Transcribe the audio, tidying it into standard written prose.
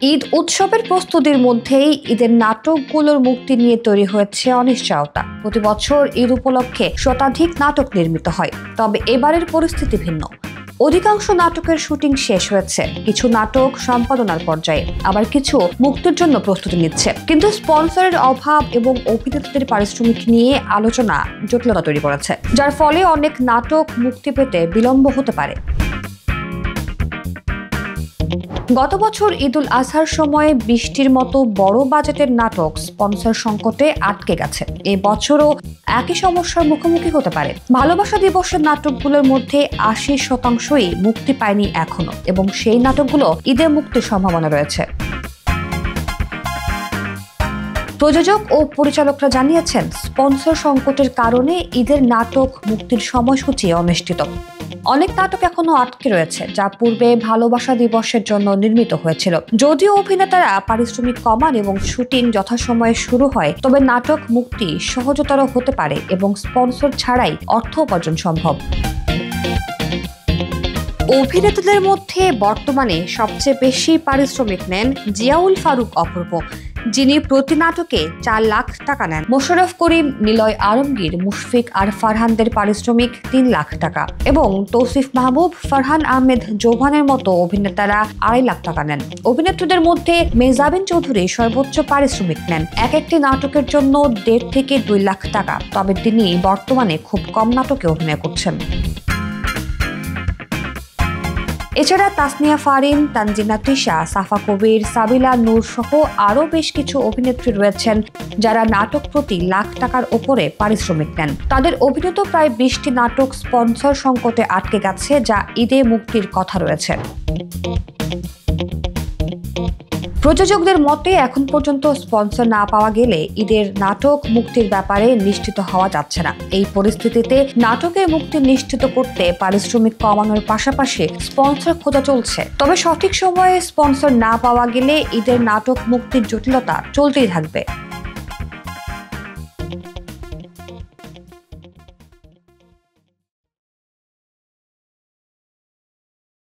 ঈদ উৎসবের প্রস্তুতির মধ্যেই ঈদের নাটকগুলোর মুক্তি নিয়ে তৈরি হয়েছে অনিশ্চয়তা। প্রতি বছর ঈদ উপলক্ষে শতাধিক নাটক নির্মিত হয়, তবে এবারের পরিস্থিতি ভিন্ন। অধিকাংশ নাটকের শুটিং শেষ হয়েছে, কিছু নাটক সম্পাদনার পর্যায়ে, আবার কিছু মুক্তির জন্য প্রস্তুতি নিচ্ছে। কিন্তু স্পন্সরের অভাব এবং অভিনেতাদের পারিশ্রমিক নিয়ে আলোচনা জটিলতা তৈরি করেছে, যার ফলে অনেক নাটক মুক্তি পেতে বিলম্ব হতে পারে। গত বছর ঈদুল আজহার সময়ে বৃষ্টির মতো বড় বাজেটের নাটক স্পন্সর সংকটে আটকে গেছে। এ বছরও একই সমস্যার মুখোমুখি হতে পারে। ভালোবাসা দিবসের নাটকগুলোর মধ্যে ৮০%ই মুক্তি পায়নি এখনো, এবং সেই নাটকগুলো ঈদে মুক্তির সম্ভাবনা রয়েছে। প্রযোজক ও পরিচালকরা জানিয়েছেন, স্পন্সর সংকটের কারণে ঈদের নাটক মুক্তির সময়সূচি অনিশ্চিত। অনেক নাটক এখনো আটকে রয়েছে, যা পূর্বে ভালোবাসা দিবসের জন্য নির্মিত হয়েছিল। যদিও অভিনেতারা পারিশ্রমিক কমান এবং শুটিং যথাসময়ে শুরু হয়, তবে নাটক মুক্তি সহজতর হতে পারে এবং স্পন্সর ছাড়াই অর্থ উপার্জন সম্ভব। অভিনেতাদের মধ্যে বর্তমানে সবচেয়ে বেশি পারিশ্রমিক নেন জিয়াউল ফারুক অপূর্ব, যিনি প্রতি নাটকে ৪ লাখ টাকা নেন। মোশাররফ করিম, নিলয় আলমগীর, মুশফিক আর ফারহানদের পারিশ্রমিক ৩ লাখ টাকা, এবং তৌসিফ মাহবুব, ফারহান আহমেদ জোভানের মতো অভিনেতারা ২.৫ লাখ টাকা নেন। অভিনেত্রীদের মধ্যে মেহজাবিন চৌধুরী সর্বোচ্চ পারিশ্রমিক নেন, একটি নাটকের জন্য ১.৫ থেকে ২ লাখ টাকা, তবে তিনি বর্তমানে খুব কম নাটকে অভিনয় করছেন। এছাড়া তাসনিয়া ফারিন, তানজিনা তিশা, সাফা কবির, সাবিলা নূর সহ আরও বেশ কিছু অভিনেত্রী রয়েছেন যারা নাটক প্রতি লাখ টাকার ওপরে পারিশ্রমিক নেন। তাদের অভিনীত প্রায় ২০টি নাটক স্পন্সর সংকটে আটকে গেছে, যা ঈদে মুক্তির কথা রয়েছে। প্রযোজকদের মতে এখন পর্যন্ত স্পন্সর না পাওয়া গেলে ঈদের নাটক মুক্তির ব্যাপারে নিশ্চিত হওয়া যাচ্ছে না। এই পরিস্থিতিতে নাটকের মুক্তি নিশ্চিত করতে পারিশ্রমিক কমানোর পাশাপাশি স্পন্সর খোঁজা চলছে। তবে সঠিক সময়ে স্পন্সর না পাওয়া গেলে ঈদের নাটক মুক্তির জটিলতা চলতেই থাকবে।